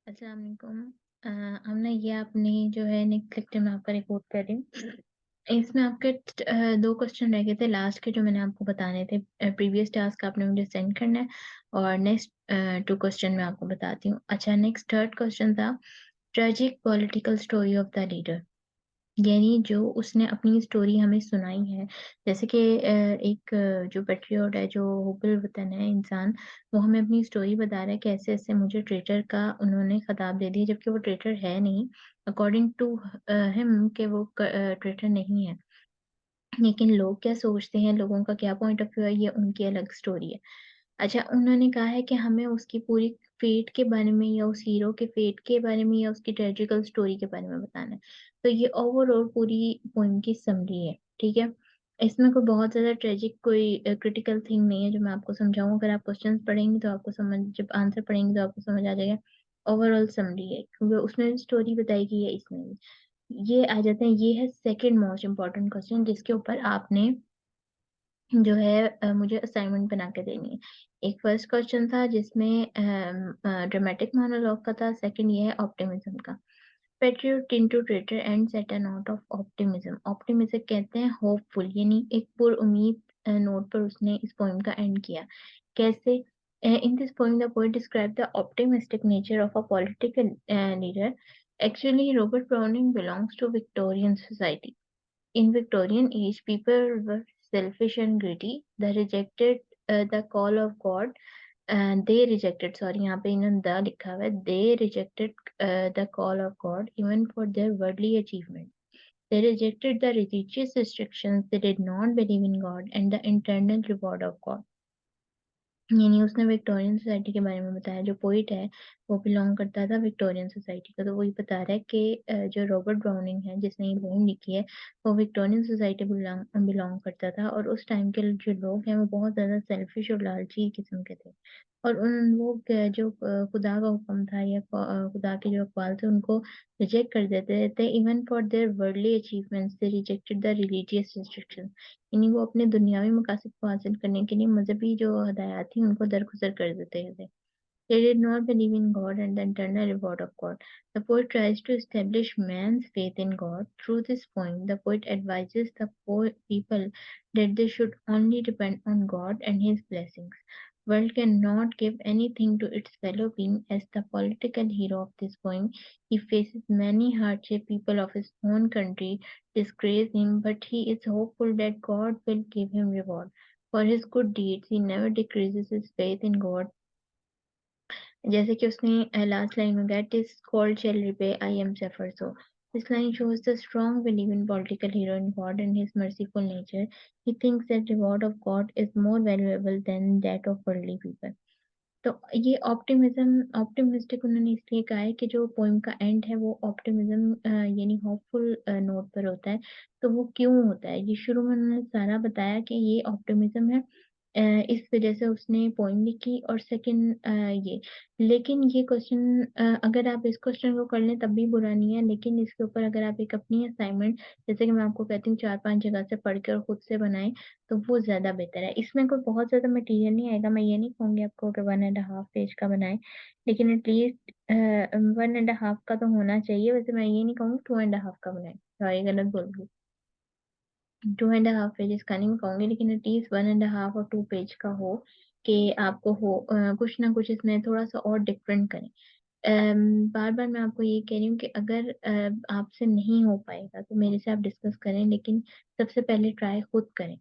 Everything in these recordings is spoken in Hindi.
अस्सलाम वालेकुम। हमने ये आपने जो है नेक्स्ट लेक्चर में आपका रिपोर्ट कर रही हूँ। इसमें आपके 2 क्वेश्चन रह गए थे लास्ट के जो मैंने आपको बताने थे। प्रीवियस टास्क आपने मुझे सेंड करना है और नेक्स्ट 2 क्वेश्चन मैं आपको बताती हूँ। अच्छा, नेक्स्ट थर्ड क्वेश्चन था tragic political story of the leader. यानी जो उसने अपनी स्टोरी हमें सुनाई है, जैसे कि एक जो पैट्रियट है, जो हुब्बुल वतन है इंसान, वो हमें अपनी स्टोरी बता रहा है कि ऐसे-ऐसे मुझे ट्रेटर का उन्होंने खिताब दे दिया, जबकि वो ट्रेटर है नहीं। अकॉर्डिंग टू हिम कि वो ट्रेटर नहीं है। लेकिन लोग क्या सोचते हैं, लोगों का क्या पॉइंट ऑफ व्यू है, ये उनकी अलग स्टोरी है। अच्छा, उन्होंने कहा है कि हमें उसकी पूरी फेट के बारे में या उस हीरो के फेट के बारे में या उसकी ट्रेजिकल स्टोरी के बारे में बताना है। तो ये ओवरऑल पूरी पोएम की समरी है, ठीक है? इसमें कोई बहुत ज़्यादा ट्रेजिक कोई क्रिटिकल थिंग नहीं है जो मैं आपको समझाऊँ। अगर आप क्वेश्चन्स पढ़ेंगी तो आपको समझ जब आंसर पढ़ेंगी तो आपको समझ आ जाएगा। ओवरऑल समरी है, क्योंकि उसमें भी स्टोरी बताई गई है, इसमें भी। ये आ जाते हैं, ये है सेकंड मोस्ट इम्पोर्टेंट क्वेश्चन जिसके ऊपर आपने जो है मुझे असाइनमेंट बना के देनी है। एक फर्स्ट क्वेश्चन था जिसमें ड्रामेटिक मोनोलॉग का था, सेकंड ये है ऑप्टिमिज्म का। Patriot into traitor ends at a note of optimism. Optimism कहते हैं होपफुल, यानी एक पुरउम्मीद नोट पर उसने इस पोएम का एंड किया। कैसे? In this poem the poet describe the optimistic nature of a political leader. Actually, Robert Browning belongs to Victorian society. In Victorian age, people were selfish and greedy. They rejected the call of God, and they rejected, sorry, यहाँ पे इन्होंने the लिखा हुआ है, they rejected the call of God even for their worldly achievement. They rejected the religious restrictions. They did not believe in God and the eternal reward of God. यानी उसने विक्टोरियन सोसाइटी के बारे में बताया। जो पोइट है वो बिलोंग करता था विक्टोरियन सोसाइटी को। तो वही बता रहा है कि जो रॉबर्ट ब्राउनिंग है जिसने ये पोएम लिखी है, वो विक्टोरियन सोसाइटी बिलोंग बिलोंग करता था, और उस टाइम के जो लोग हैं वो बहुत ज़्यादा सेल्फिश और लालची किस्म के थे। और उन लोग जो खुदा का हुक्म था या खुदा के जो अक़वाल थे उनको रिजेक्ट कर देते थे। Even for their worldly achievements they rejected the religious restrictions. यानी वो अपने दुनियावी मकासद को हासिल करने के लिए मजहबी जो हदायत थी उनको दरगुजर कर देते थे। They did not believe in God and the eternal reward of God. The poet tries to establish man's faith in God. Through this poem, the poet advises the people that they should only depend on God and His blessings. World cannot give anything to its fellow being. As the political hero of this poem, he faces many hardships. People of his own country disgrace him, but he is hopeful that God will give him reward. For his good deeds, he never decreases his faith in God. जैसे कि उसने लास्ट लाइन में कहा, "Tis called shall repay, I am suffer so." This line shows the strong belief in political hero in God and his merciful nature. He thinks that reward of God is more valuable than that of worldly people. तो ये ऑप्टिमिस्टिक उन्होंने इसलिए कहा है कि जो पोएम का एंड है वो ऑप्टिमिज्म यानी होपफुल नोट पर होता है। तो वो क्यों होता है? ये शुरू में उन्होंने सारा बताया कि ये ऑप्टिमिज्म है। इस वजह से उसने पोएम लिखी, और सेकंड ये। लेकिन ये क्वेश्चन अगर आप इस क्वेश्चन को कर लें तब भी बुरा नहीं है, लेकिन इसके ऊपर अगर आप एक अपनी असाइनमेंट, जैसे कि मैं आपको कहती हूँ, 4-5 जगह से पढ़ के और खुद से बनाएँ, तो वो ज़्यादा बेहतर है। इसमें कोई बहुत ज़्यादा मटेरियल नहीं आएगा, मैं ये नहीं कहूँगी आपको कि 1 एंड अ हाफ पेज का बनाएँ, लेकिन एटलीस्ट 1 एंड अ हाफ का तो होना चाहिए। वैसे मैं ये नहीं कहूँगी 2 एंड अ हाफ का बनाएँ, सॉरी गलत बोल गई। 2 एंड अ हाफ पेजेज़ का नहीं मैं कहूँगी, लेकिन एटलीस्ट 1 एंड अ हाफ और 2 पेज का हो, कि आपको हो कुछ ना कुछ इसमें थोड़ा-सा और डिफरेंट करें। बार-बार मैं आपको ये कह रही हूँ कि अगर आपसे नहीं हो पाएगा तो मेरे से आप डिस्कस करें, लेकिन सबसे पहले ट्राई खुद करें।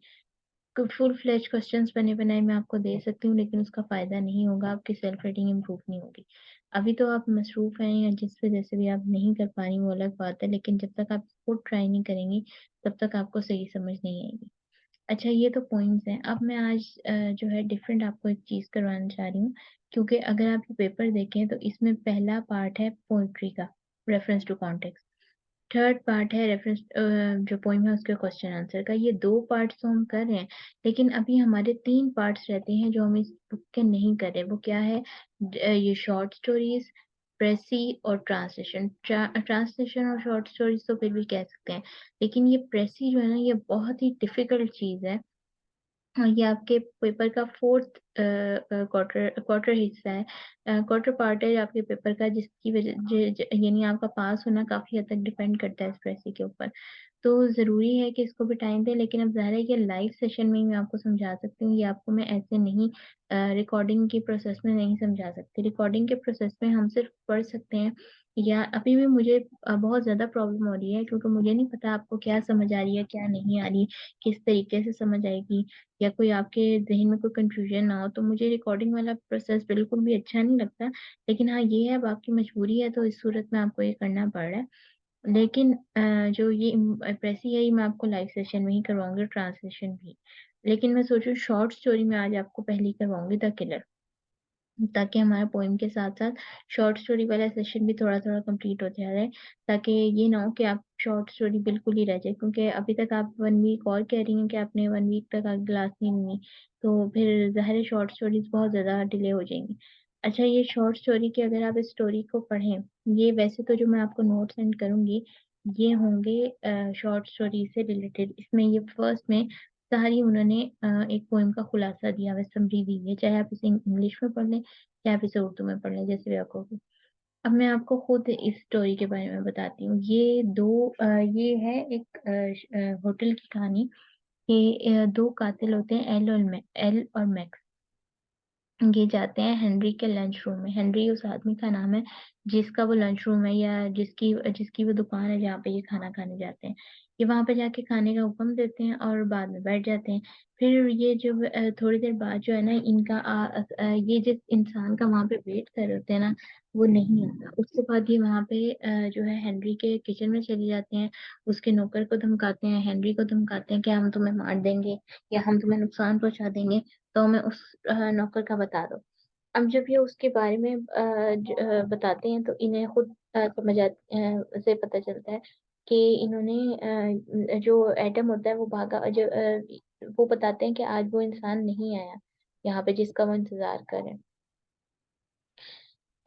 फुल फ्लेज क्वेश्चंस बने बनाए मैं आपको दे सकती हूँ, लेकिन उसका फ़ायदा नहीं होगा, आपकी सेल्फ रीडिंग इम्प्रूव नहीं होगी। अभी तो आप मसरूफ़ हैं या जिस वजह से भी आप नहीं कर पा रही वो अलग बात है, लेकिन जब तक आप खुद ट्राई नहीं करेंगी, तब तक आपको सही समझ नहीं आएगी। अच्छा, ये तो पॉइंट्स हैं। अब मैं आज जो है डिफरेंट आपको एक चीज़ करवाना चाह रही हूँ, क्योंकि अगर आप ये पेपर देखें तो इसमें पहला पार्ट है पोएट्री का, reference to context. Third part है रेफरेंस जो पोएम है उसके क्वेश्चन आंसर का। ये 2 पार्ट्स तो हम कर रहे हैं, लेकिन अभी हमारे 3 पार्ट्स रहते हैं जो हम इस बुक के नहीं कर रहे। वो क्या है? ये शॉर्ट स्टोरीज़, प्रेसी और ट्रांसलेशन। ट्रांसलेशन और शॉर्ट स्टोरीज़ तो फिर भी कह सकते हैं, लेकिन ये प्रेसी जो है ना, ये बहुत ही डिफ़िकल्ट चीज़ है। ये आपके पेपर का फोर्थ क्वार्टर क्वार्टर हिस्सा है, क्वार्टर पार्ट है आपके पेपर का, जिसकी वजह यानी आपका पास होना काफी हद तक डिपेंड करता है इस प्रेसी के ऊपर। तो जरूरी है कि इसको भी टाइम दें, लेकिन अब ज़ाहिर है कि लाइव सेशन में ही मैं आपको समझा सकती हूँ, ये आपको मैं ऐसे नहीं रिकॉर्डिंग की प्रोसेस में नहीं समझा सकती। रिकॉर्डिंग के प्रोसेस में हम सिर्फ पढ़ सकते हैं, या अभी भी मुझे बहुत ज्यादा प्रॉब्लम हो रही है, क्योंकि मुझे नहीं पता आपको क्या समझ आ रही है क्या नहीं आ रही, किस तरीके से समझ आएगी, या कोई आपके जहन में कोई कंफ्यूजन ना हो। तो मुझे रिकॉर्डिंग वाला प्रोसेस बिल्कुल भी अच्छा नहीं लगता, लेकिन हाँ ये है, अब आपकी मजबूरी है तो इस सूरत में आपको ये करना पड़ रहा है। लेकिन जो ये प्रेसी है, ये मैं आपको लाइव सेशन में ही करवाऊंगी, ट्रांसलेशन भी। लेकिन मैं सोचूं शॉर्ट स्टोरी में आज आपको पहले ही करवाऊंगी द किलर, ताकि हमारा पोइम के साथ साथ शॉर्ट स्टोरी वाला सेशन भी थोड़ा थोड़ा कंप्लीट होते जा रहा है, ताकि ये ना हो कि आप शॉर्ट स्टोरी बिल्कुल ही रह जाए, क्योंकि अभी तक आप 1 वीक और कह रही हैं कि आपने 1 वीक तक आगे क्लास नहीं ली, तो फिर ज़ाहिर है शॉर्ट स्टोरीज बहुत ज़्यादा डिले हो जाएंगी। अच्छा, ये शॉर्ट स्टोरी की अगर आप इस स्टोरी को पढ़ें, ये वैसे तो जो मैं आपको नोट सेंड करूंगी ये होंगे शॉर्ट स्टोरी से रिलेटेड। इसमें ये फर्स्ट में सारी उन्होंने एक पोइम का खुलासा दिया हुआ, समरी दी है, चाहे आप इसे इंग्लिश में पढ़ लें चाहे आप इसे उर्दू में पढ़ लें, जैसे भी आपको हो। अब मैं आपको खुद इस स्टोरी के बारे में बताती हूँ। ये है एक होटल की कहानी कि दो कातिल होते हैं, एल और मैक्स। ये जाते हैं हेनरी के लंच रूम में। हेनरी उस आदमी का नाम है जिसका वो लंच रूम है, या जिसकी जिसकी वो दुकान है जहाँ पे ये खाना खाने जाते हैं। ये वहां पे जाके खाने का हुक्म देते हैं और बाद में बैठ जाते हैं। फिर ये जो थोड़ी देर बाद जो है ना, ये जिस इंसान का वहां पे वेट कर रहे होते हैं ना, वो नहीं आता। उसके बाद ये वहां पे जो है हेनरी के किचन में चले जाते हैं, उसके नौकर को धमकाते हैं, हेनरी को धमकाते हैं कि हम तुम्हें मार देंगे या हम तुम्हें नुकसान पहुंचा देंगे, तो हमें उस नौकर का बता दो। अब जब ये उसके बारे में बताते हैं, तो इन्हें खुद से पता चलता है कि इन्होंने जो एटम होता है वो भागा, वो बताते हैं कि आज वो इंसान नहीं आया यहाँ पे जिसका वो इंतजार कर रहे हैं।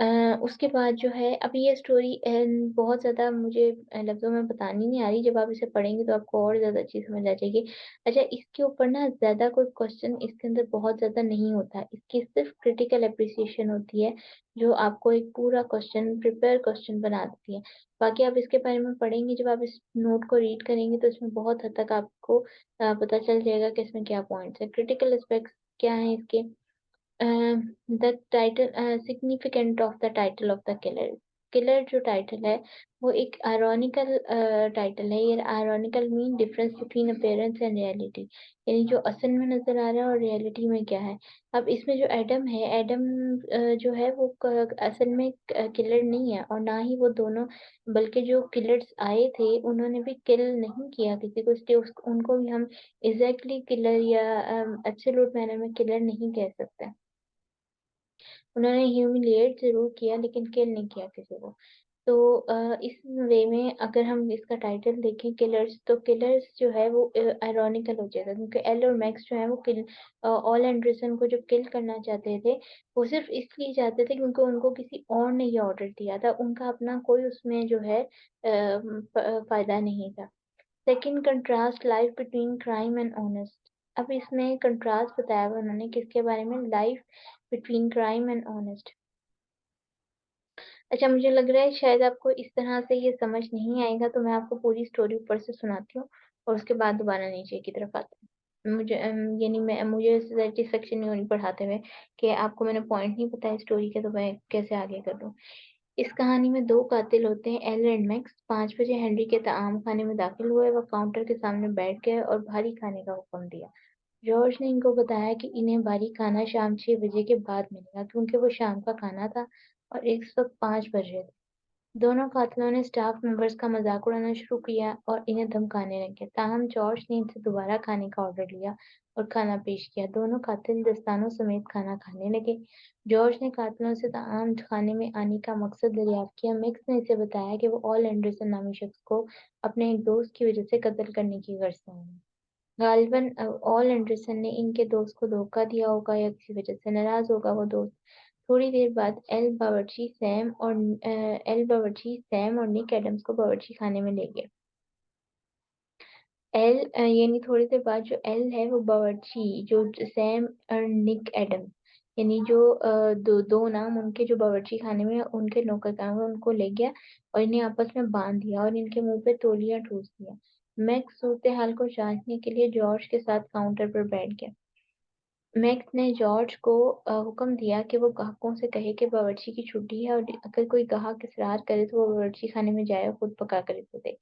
अ, उसके बाद जो है, अभी ये स्टोरी बहुत ज्यादा मुझे लफ्जों में बतानी नहीं आ रही, जब आप इसे पढ़ेंगे तो आपको और ज्यादा अच्छी समझ आ जाएगी। अच्छा, इसके ऊपर ना ज्यादा कोई क्वेश्चन इसके अंदर बहुत ज्यादा नहीं होता, इसकी सिर्फ क्रिटिकल अप्रिसिएशन होती है, जो आपको एक पूरा क्वेश्चन प्रिपेयर क्वेश्चन बना देती है। बाकी आप इसके बारे में पढ़ेंगे, जब आप इस नोट को रीड करेंगे तो इसमें बहुत हद तक आपको पता चल जाएगा कि इसमें क्या पॉइंट्स है, क्रिटिकल एस्पेक्ट्स क्या है इसके। The title significant of the title of the killer. Killer जो टाइटल है वो एक आयरॉनिकल टाइटल है। ये ironical mean difference between appearance and reality, यानी जो असल में नजर आ रहा है और रियलिटी में क्या है। अब इसमें जो एडम है, एडम जो है वो असल में किलर नहीं है, और ना ही वो दोनों, बल्कि जो किलर्स आए थे उन्होंने भी किल नहीं किया किसी को, इसलिए उनको भी हम एग्जैक्टली किलर या एब्सोल्यूट मैनर में किलर नहीं कह सकते। उन्होंने ह्यूमिलिएट जरूर किया लेकिन किल नहीं किया किसी को। तो इस वे में अगर हम इसका टाइटल देखें किलर्स, तो किलर्स जो है वो आयरॉनिकल हो जाएगा, क्योंकि एल और मैक्स जो है वो किल ऑल एंडरसन को जो किल करना चाहते थे, वो सिर्फ इसलिए चाहते थे क्योंकि उनको किसी और ने ये ऑर्डर दिया था, उनका अपना कोई उसमें जो है फायदा नहीं था। Second, contrast life between crime and honest. अब इसमें कंट्रास्ट बताया हुआ उन्होंने किसके बारे में, life between crime and honest. अच्छा, मुझे लग रहा है शायद आपको इस तरह से ये समझ नहीं आएगा, तो मैं आपको पूरी स्टोरी ऊपर से सुनाती हूँ और उसके बाद दोबारा नीचे की तरफ आते हैं। यानी मुझे सेटिस्फेक्शन नहीं होनी पढ़ाते हुए कि आपको मैंने पॉइंट नहीं बताया स्टोरी के, तो मैं कैसे आगे कर दूँ। इस कहानी में दो कातिल होते हैं, एल एंड मैक्स। 5 बजे हेनरी के ताम खाने में दाखिल हुए, वह काउंटर के सामने बैठ गए और भारी खाने का हुक्म दिया। जॉर्ज ने इनको बताया कि इन्हें भारी खाना शाम 6 बजे के बाद मिलेगा, क्योंकि वो शाम का खाना था और इस वक्त 5 बज रहे थे। दोनों कातिलों ने स्टाफ मेंबर्स का मजाक उड़ाना शुरू किया और इन्हें धमकाने लगे। ताहम जॉर्ज ने इनसे दोबारा खाने का ऑर्डर लिया और खाना पेश किया। दोनों कातिल दस्तानों समेत खाना खाने लगे। जॉर्ज ने कातिलों से ताहम खाने में आने का मकसद दरियाफ्त किया। मिक्स ने इसे बताया कि वो ऑल एंडरसन नामी शख्स को अपने एक दोस्त की वजह से कत्ल करने की गर्ज में है। गालिबन ऑल एंडरसन ने इनके दोस्त को धोखा दिया होगा या किसी वजह से नाराज होगा वो दोस्त। थोड़ी देर बाद एल बावर्ची सैम और निक एडम्स को बावर्ची खाने में ले गए। एल यानी थोड़ी देर बाद जो एल है वो बावर्ची, जो सैम और निक एडम, यानी जो दो नाम उनके जो बावर्ची खाने में उनके नौकर काम है, उनको ले गया और इन्हें आपस में बांध दिया और इनके मुंह पे तौलिया ठूस दिया। मैक्स सूरत हाल को जांचने के लिए जॉर्ज के साथ काउंटर पर बैठ गया। मैक्स ने जॉर्ज को हुक्म दिया कि वो ग्राहकों से कहे कि बावर्ची की छुट्टी है, और अगर कोई ग्राहक इसरार करे तो वो बावर्ची खाने में जाए और खुद पका कर इसे दे।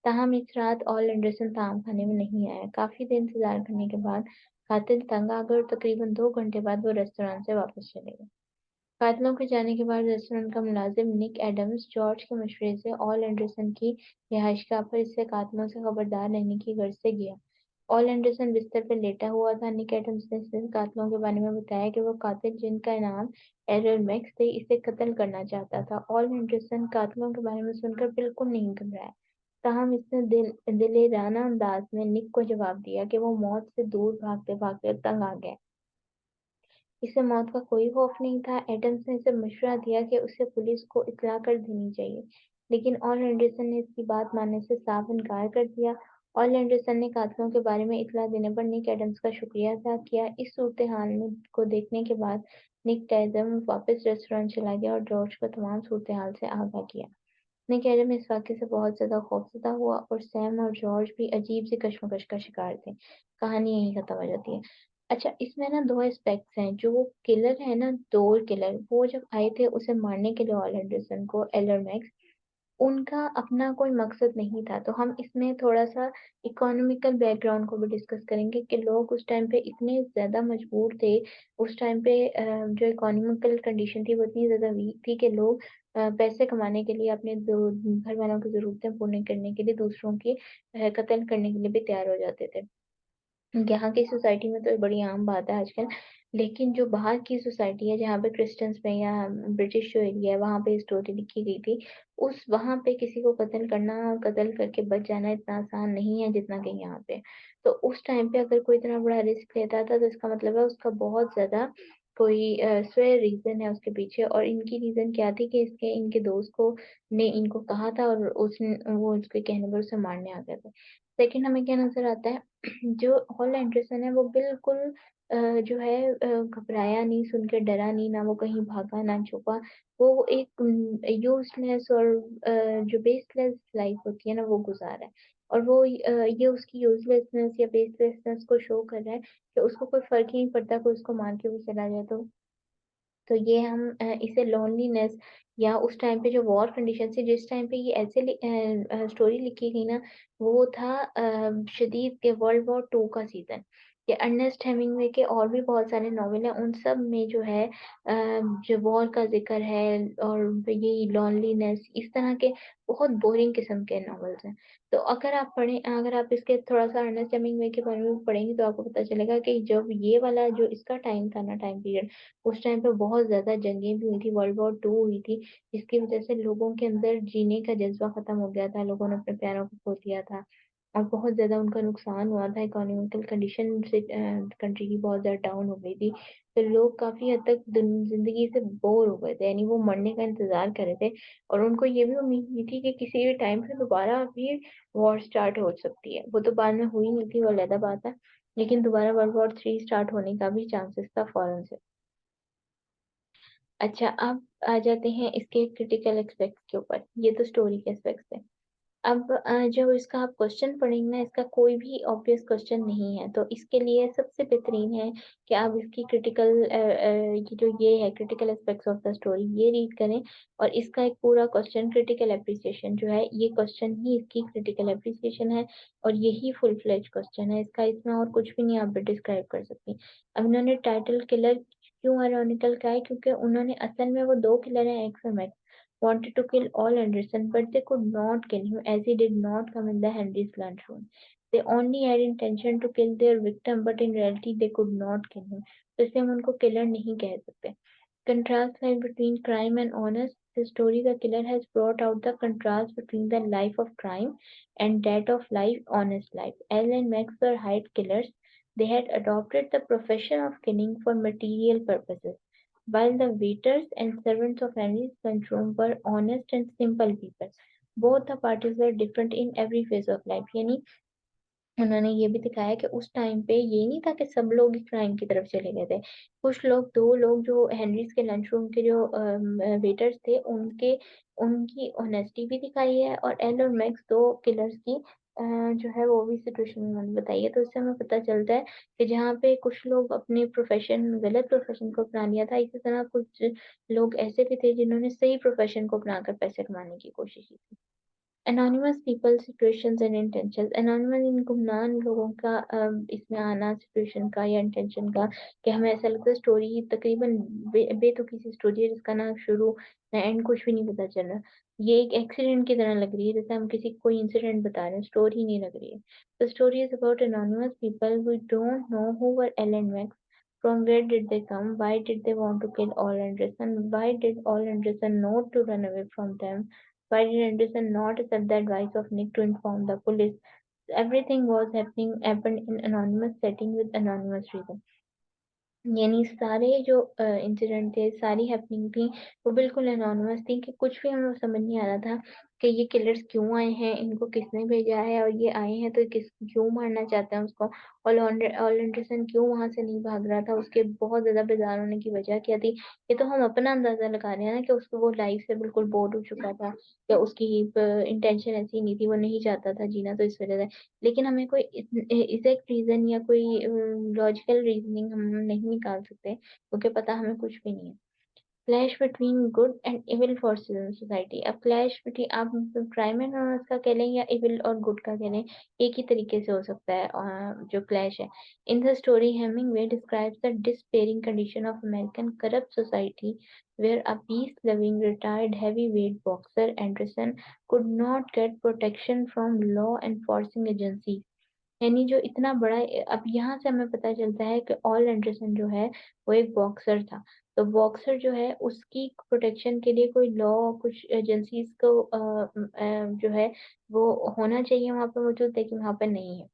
ताहम इस रात ऑल एंडरसन ताम खाने में नहीं आया। काफी देर इंतजार करने के बाद कातिल तंग आ गए और तकरीबन 2 घंटे बाद वो रेस्टोरेंट से वापस चले गए। कातिलों के जाने के बाद रेस्टोरेंट का मुलाजिम निक एडम्स जॉर्ज के मशवरे से ऑल एंडरसन की रिहाइशगाह पर इससे कातिलों से खबरदार रहने की गर्ज से गया। ऑल एंडरसन बिस्तर पर लेटा हुआ था। निक एडम्स ने इसे कातिलों के बारे में बताया कि वो कातिल जिनका नाम एरर मैक्स थे इसे कत्ल करना चाहता था। ऑल एंडरसन कातिलों के बारे में सुनकर बिल्कुल नहीं घबराया। ताहम इसने दिलेराना अंदाज में निक को जवाब दिया कि वो मौत से दूर भागते भागते तंग आ गया। इसे मौत का कोई खौफ नहीं था। एडम्स ने इसे मशवरा दिया कि उसे पुलिस को इत्तला कर देनी चाहिए, लेकिन ऑल एंडरसन ने इसकी बात मानने से साफ इनकार कर दिया। ऑल एंडरसन ने कातिलों के बारे में इत्तला देने पर निक एडम्स का शुक्रिया अदा किया। इस सूरत हाल को देखने के बाद निक टैजम वापस रेस्टोरेंट चला गया और जॉर्ज को तमाम सूरत हाल से आगाह किया। निक एडम इस वाक़ये से बहुत ज़्यादा खौफज़दा हुआ और सैम और जॉर्ज भी अजीब सी कशमकश का शिकार थे। कहानी यहीं खत्म हो जाती है। अच्छा, इसमें ना 2 एस्पेक्ट्स हैं। जो किलर है ना, डोर किलर, वो जब आए थे उसे मारने के लिए ऑल एंडरसन को, एलर मैक्स, उनका अपना कोई मकसद नहीं था। तो हम इसमें थोड़ा-सा इकोनॉमिकल बैकग्राउंड को भी डिस्कस करेंगे कि लोग उस टाइम पे इतने ज़्यादा मजबूर थे। उस टाइम पे जो इकोनॉमिकल कंडीशन थी वो इतनी ज़्यादा वीक थी कि लोग पैसे कमाने के लिए, अपने घर वालों की ज़रूरतें पूरी करने के लिए दूसरों की कत्ल करने के लिए भी तैयार हो जाते थे। यहाँ की सोसाइटी में तो ये बड़ी आम बात है आजकल, लेकिन जो बाहर की सोसाइटी है जहाँ पे क्रिश्चियंस में या ब्रिटिश जो एरिया है वहाँ पे स्टोरी लिखी गई थी, उस वहाँ पे किसी को कत्ल करना और कत्ल करके बच जाना इतना आसान नहीं है जितना कि यहाँ पे। तो उस टाइम पे अगर कोई इतना बड़ा रिस्क लेता था तो इसका मतलब है उसका बहुत ज्यादा कोई स्वय रीजन है उसके पीछे। और इनकी रीजन क्या थी कि इसके इनके दोस्त को ने इनको कहा था और उसने वो उसके कहने पर उसे मारने आ गया था। सेकंड हमें क्या नजर आता है, जो हॉल एंडरसन है वो बिल्कुल जो है घबराया नहीं, सुन के डरा नहीं, ना वो कहीं भागा ना छुपा। वो एक यूजलेस और जो बेसलेस लाइफ होती है ना वो गुजारा है। और वो ये उसकी यूजलेसनेस या बेसलेसनेस को शो कर रहा है कि उसको कोई फर्क ही नहीं पड़ता, कोई उसको मार के भी चला जाए तो ये हम इसे लोनलीनेस या उस टाइम पे जो वॉर कंडीशन थी, जिस टाइम पे ये ऐसे स्टोरी लिखी गई ना, वो था शदीद के वर्ल्ड वॉर 2 का सीजन। ये अर्नेस्ट हेमिंग्वे के और भी बहुत सारे नॉवेल हैं, उन सब में जो है जो वॉर का जिक्र है और ये लोनलीनेस, इस तरह के बहुत बोरिंग किस्म के नॉवेल्स हैं। तो अगर आप इसके थोड़ा सा अर्नेस्ट हेमिंग्वे के बारे में पढ़ेंगे तो आपको पता चलेगा कि जब ये वाला जो इसका टाइम था ना, टाइम पीरियड, उस टाइम पे बहुत ज़्यादा जंगें भी हुई थी, वर्ल्ड वॉर 2 हुई थी, जिसकी वज़ह से लोगों के अंदर जीने का जज़्बा ख़त्म हो गया था, लोगों ने अपने प्यारों को खो दिया था और बहुत ज़्यादा उनका नुकसान हुआ था, इकोनॉमिकल कंडीशन से कंट्री की बहुत ज़्यादा डाउन हो गई थी। तो लोग काफ़ी हद तक ज़िंदगी से बोर हो गए थे, यानी वो मरने का इंतज़ार कर रहे थे और उनको ये भी उम्मीद नहीं थी कि किसी भी टाइम पे दोबारा भी वॉर स्टार्ट हो सकती है। वो तो बाद में हुई नहीं थी, वो अलग बात है, लेकिन दोबारा वर्ल्ड वॉर 3 स्टार्ट होने का भी चांसेस था फौरन से। अच्छा, अब आ जाते हैं इसके क्रिटिकल एस्पेक्ट्स के ऊपर। ये तो स्टोरी के एस्पेक्ट्स थे। अब जब इसका आप क्वेश्चन पढ़ेंगे ना, इसका कोई भी ऑब्वियस क्वेश्चन नहीं है, तो इसके लिए सबसे बेहतरीन है कि आप इसकी ये है critical aspects of the story, ये रीड करें। और इसका एक पूरा क्वेश्चन क्रिटिकल एप्रिसिएशन जो है, ये क्वेश्चन ही इसकी क्रिटिकल एप्रिसिएशन है और यही फुल फ्लेज क्वेश्चन है इसका। इसमें और कुछ भी नहीं आप डिस्क्राइब कर सकती। अब इन्होंने टाइटल किलर क्यों आयरॉनिकल का है, क्योंकि उन्होंने असल में वो 2 किलर हैं, एक्स और max, wanted to kill all Anderson, but they could not kill him as he did not come in the Henry's lunchroom. They only had intention to kill their victim, but in reality they could not kill him. तो इसलिए हम उनको किलर नहीं कह सकते। Contrast life between crime and honest. The story The Killer has brought out the contrast between the life of crime and that of life, honest life. Al and Max were hired killers. They had adopted the profession of killing for material purposes, while the waiters and servants of Henry's lunchroom were honest and simple people. Both the parties were different in every phase of life. यानी उन्होंने ये भी दिखाया कि उस टाइम पे ये नहीं था कि सब लोग ही क्राइम की तरफ चले गए थे। कुछ लोग, दो लोग जो हेनरीज के लंच रूम के जो वेटर्स थे, उनके उनकी ऑनेस्टी भी दिखाई है, और एल और मैक्स, दो किलर्स की जो है वो भी सिचुएशन उन्होंने बताई है। तो इससे हमें पता चलता है कि जहाँ पे कुछ लोग अपने प्रोफेशन, गलत प्रोफेशन को अपना लिया था, इसी तरह कुछ लोग ऐसे भी थे जिन्होंने सही प्रोफेशन को अपनाकर पैसे कमाने की कोशिश की थी। Anonymous people, situations and intentions. Anonymous इन गुमनाम लोगों का इसमें आना, सिचुएशन का या इंटेंशन का, कि हमें ऐसा लगता है स्टोरी तकरीबन बेतुकी सी स्टोरी है जिसका ना शुरू ना एंड कुछ भी नहीं पता चल रहा। ये एक एक्सीडेंट की तरह लग रही है, जैसे हम किसी को कोई इंसिडेंट बता रहे हैं, स्टोरी नहीं लग रही है। The story is about anonymous people we don't know who were Allen Max. From where did they come? Why did they want to kill All Anderson? Why did All Anderson not to run away from them? Why did Anderson not accept the advice of Nick to inform the police? Everything was happened in anonymous setting with anonymous reason. यानी सारे जो इंसिडेंट थे, सारी हैपनिंग थी, वो बिल्कुल एनोनिमस थी, कि कुछ भी हमें समझ नहीं आ रहा था कि ये किलर्स क्यों आए हैं, इनको किसने भेजा है, और ये आए हैं तो किस क्यों मारना चाहते हैं उसको। और ऑल एंडरसन क्यों वहां से नहीं भाग रहा था, उसके बहुत ज्यादा बेजार होने की वजह क्या थी। ये तो हम अपना अंदाजा लगा रहे हैं ना, कि उसको वो लाइफ से बिल्कुल बोर हो चुका था, या उसकी इंटेंशन ऐसी नहीं थी, वो नहीं चाहता था जीना, तो इस वजह से। लेकिन हमें कोई एग्जैक्ट रीजन या कोई लॉजिकल रीजनिंग हम नहीं निकाल सकते, क्योंकि पता हमें कुछ भी नहीं है। Clash between good and evil forces in society. अब क्लैश बिटवीन, आप क्राइम एंड ऑनर्स का कह लें या इविल और गुड का कह लें, एक ही तरीके से हो सकता है जो क्लैश है। In the story Hemingway describes the despairing condition of American corrupt society, where a peace-loving retired heavyweight boxer Anderson could not get protection from law enforcing agencies. यानी जो इतना बड़ा, अब यहाँ से हमें पता चलता है कि ऑल एंडरसन जो है वो एक बॉक्सर था। तो बॉक्सर जो है उसकी प्रोटेक्शन के लिए कोई लॉ, कुछ एजेंसीज को जो है वो होना चाहिए वहां पे मौजूद, लेकिन वहां पे नहीं है।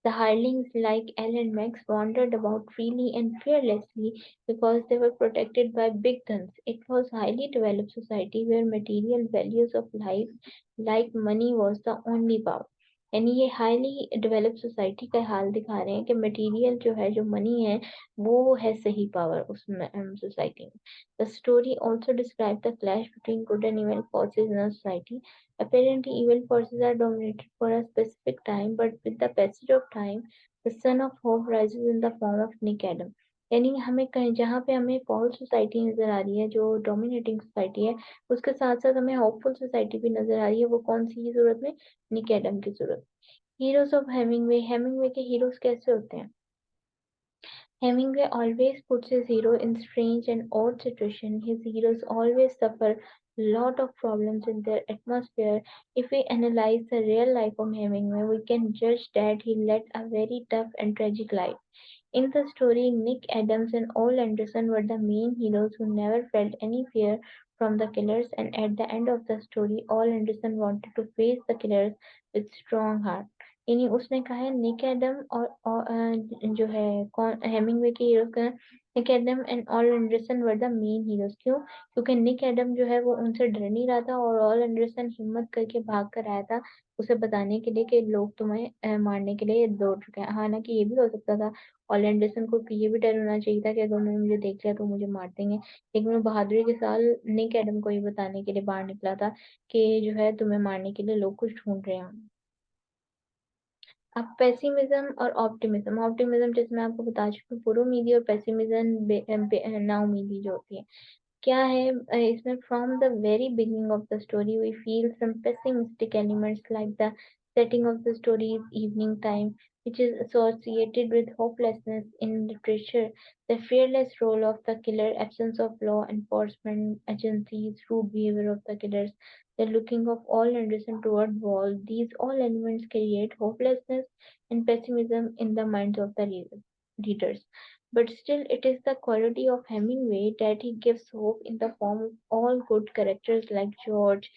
The hirelings like Alan Max wandered about freely and fearlessly because they were protected by big guns. It was a highly developed society where material values of life, like money, was the only power. यानी ये हाईली डेवलप्ड सोसाइटी का हाल दिखा रहे हैं कि मटेरियल जो है, जो मनी है, वो है सही पावर उस सोसाइटी में। The story also describe the clash between good and evil forces in society. Apparently, evil forces are dominated for a specific time, but with the passage of time, the sun of hope rises in the form of Nick Adam. यानी हमें कहीं, जहाँ पे हमें फॉल्स सोसाइटी नजर आ रही है, जो डोमिनेटिंग सोसाइटी है, उसके साथ साथ हमें होपफुल सोसाइटी भी नजर आ रही है। वो कौन सी की सूरत में? निक एडम की सूरत। Heroes of Hemingway. हेमिंगवे के हीरोज कैसे होते हैं? Hemingway always puts his hero in strange and odd situations. His heroes always suffer lot of problems in their atmosphere. If we analyze the real life of Hemingway, we can judge that he led a very tough and tragic life. In the story, Nick Adams and Ole Anderson were the main heroes who never felt any fear from the killers, and at the end of the story, Ole Anderson wanted to face the killers with strong heart. यानी उसने कहा है निक एडम और जो है कौन हेमिंगवे के हीरोज का, Nick Adam and Ole Andreson were the main heroes. क्यों? क्योंकि निक एडम जो है वो उनसे डर नहीं रहा था, और ऑल एंडरसन हिम्मत करके भाग कर आया था उसे बताने के लिए कि लोग तुम्हें मारने के लिए दौड़ चुके हैं। हालांकि ये भी हो सकता था ऑल एंडरसन को ये भी डर होना चाहिए था कि अगर उन्होंने मुझे देख लिया तो मुझे मार देंगे, लेकिन वो बहादुरी के साथ निक एडम को ये बताने के लिए बाहर निकला था कि जो है तुम्हें मारने के लिए लोग कुछ ढूंढ रहे हैं। अब पेसिमिज्म और ऑप्टिमिज्म। ऑप्टिमिज्म जैसे मैं आपको बता चुकी हूँ, पूरी उम्मीदी, और पेसिमिज्म ना उम्मीदी जो होती है। क्या है इसमें? From the very beginning of the story we feel some pessimistic elements, like the setting of the story is evening time, which is associated with hopelessness in literature, the fearless role of the killer, absence of law enforcement agencies, rude behavior of the killers, the looking of all Anderson toward wall. These all elements create hopelessness and pessimism in the minds of the readers. But still, it is the quality of Hemingway that he gives hope in the form of all good characters like George,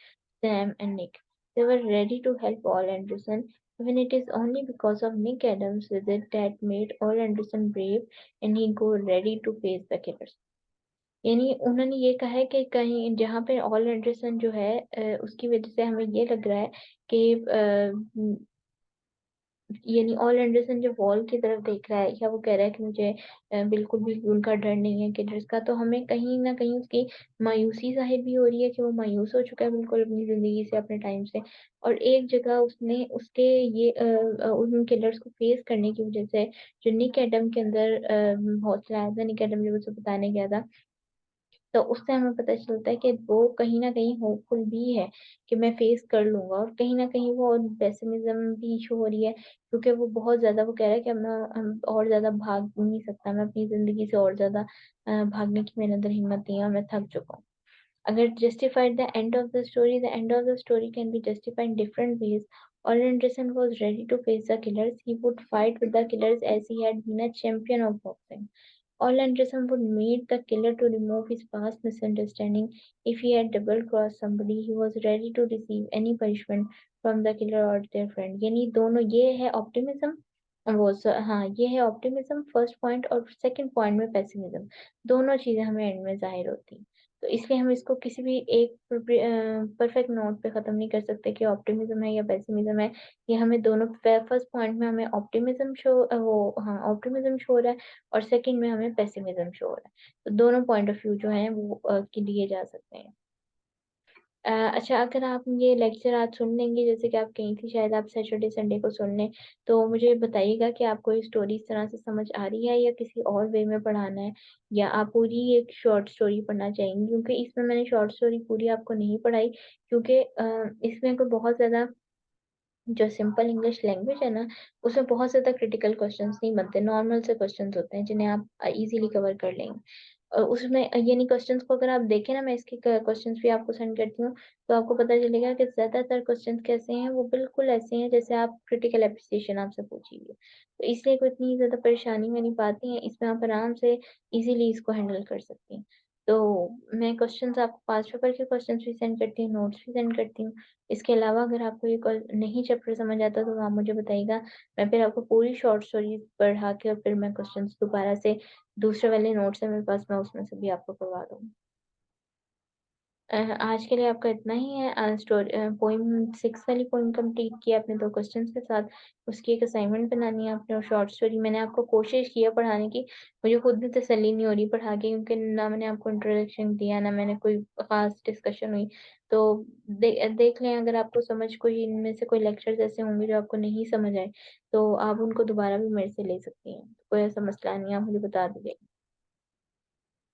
Sam, and Nick. They were ready to help All Anderson, even it is only because of Nick Adams' visit that made All Anderson brave and he go ready to face the killers. यानी उन्होंने ये कहा है कि कहीं जहाँ पे ऑल एंडरसन जो है उसकी वजह से हमें ये लग रहा है कि यानी ऑल एंडरसन जब वॉल की तरफ देख रहा है या वो कह रहा है कि मुझे बिल्कुल भी उनका डर नहीं है किलर्स का, तो हमें कहीं न कहीं उसकी मायूसी ज़ाहिर भी हो रही है कि वो मायूस हो चुका है बिल्कुल अपनी ज़िंदगी से, अपने टाइम से। और एक जगह उसने उसके ये उन किलर्स को फेस करने की वज़ह से जो निक एडम के अंदर हौसला आया था, निक एडम जब उसे बताने गया था, तो उससे हमें पता चलता है कि वो कहीं न कहीं होपफुल भी है कि मैं फेस कर लूँगा, और कहीं न कहीं वो पेसिमिज़्म भी शो हो रही है, क्योंकि वो बहुत ज़्यादा वो कह रहा है कि अब मैं और ज़्यादा भाग नहीं सकता, मैं अपनी ज़िंदगी से और ज़्यादा भागने की मेरे अंदर हिम्मत नहीं है और मैं थक चुका हूँ। अगर justified the end of the story can be justified in different ways. Orrin Anderson was ready to face the killers. He would fight with the killers as he had been a champion of boxing. Orrin Anderson would meet the killer to remove his past misunderstanding. If he had double-crossed somebody, he was ready to receive any punishment from the killer or their friend. यानी दोनों ये है ऑप्टिमिज्म, हाँ ये है ऑप्टिमिज्म फर्स्ट पॉइंट, और सेकंड पॉइंट में पेसिमिज्म। दोनों चीजें हमें एंड में जाहिर होती हैं। तो इसलिए हम इसको किसी भी एक परफेक्ट नोट पे ख़त्म नहीं कर सकते कि ऑप्टिमिज़्म है या पेसिमिज़्म है। ये हमें दोनों फर्स्ट पॉइंट में हमें ऑप्टिमिज़्म ऑप्टिमिज़्म शो हो रहा है, और सेकंड में हमें पेसिमिज़्म शो हो रहा है। तो दोनों पॉइंट ऑफ व्यू जो हैं वो कि लिए जा सकते हैं। अच्छा, अगर आप ये लेक्चर आज सुन लेंगे, जैसे कि आप कही थी शायद आप सैटरडे संडे को सुन लें, तो मुझे बताइएगा कि आपको ये स्टोरी इस तरह से समझ आ रही है या किसी और वे में पढ़ाना है, या आप पूरी एक शॉर्ट स्टोरी पढ़ना चाहेंगी? क्योंकि इसमें मैंने शॉर्ट स्टोरी पूरी आपको नहीं पढ़ाई, क्योंकि इसमें कोई बहुत ज़्यादा जो सिंपल इंग्लिश लैंग्वेज है ना, उसमें बहुत ज़्यादा क्रिटिकल क्वेश्चंस नहीं बनते, नॉर्मल से क्वेश्चंस होते हैं जिन्हें आप इज़िली कवर कर लेंगे। उसमें यानी क्वेश्चंस को अगर आप देखें ना, मैं इसके क्वेश्चंस भी आपको सेंड करती हूँ, तो आपको पता चलेगा कि ज़्यादातर क्वेश्चंस कैसे हैं, वो बिल्कुल ऐसे हैं जैसे आप क्रिटिकल एप्रिसिएशन आपसे पूछी हुई है। तो इसलिए कोई इतनी ज़्यादा परेशानी वाली बात नहीं है, इसमें आप आराम से इज़िली इसको हैंडल कर सकती हैं। तो मैं क्वेश्चंस आपको 5 पेपर के क्वेश्चंस भी सेंड करती हूँ, नोट्स भी सेंड करती हूँ। इसके अलावा अगर आपको ये नहीं चैप्टर समझ आता तो आप मुझे बताइएगा, मैं फिर आपको पूरी शॉर्ट स्टोरी पढ़ा के और फिर मैं क्वेश्चंस दोबारा से दूसरे वाले नोट्स है मेरे पास, मैं उसमें से भी आपको करवा दूँगी। आज के लिए आपका इतना ही है। पोएम 6 वाली पोएम कंप्लीट की आपने 2 क्वेश्चंस के साथ, उसकी एक असाइनमेंट बनानी है आपने, और शॉर्ट स्टोरी मैंने आपको कोशिश की है पढ़ाने की। मुझे खुद भी तसल्ली नहीं हो रही पढ़ा के, क्योंकि ना मैंने आपको इंट्रोडक्शन दिया, ना मैंने कोई ख़ास डिस्कशन हुई। तो देख लें, अगर आपको समझ कोई इनमें से कोई लेक्चर्स ऐसे होंगे जो आपको नहीं समझ आए, तो आप उनको दोबारा भी मेरे से ले सकती हैं। कोई ऐसा मसला नहीं है, आप मुझे बता दीजिए।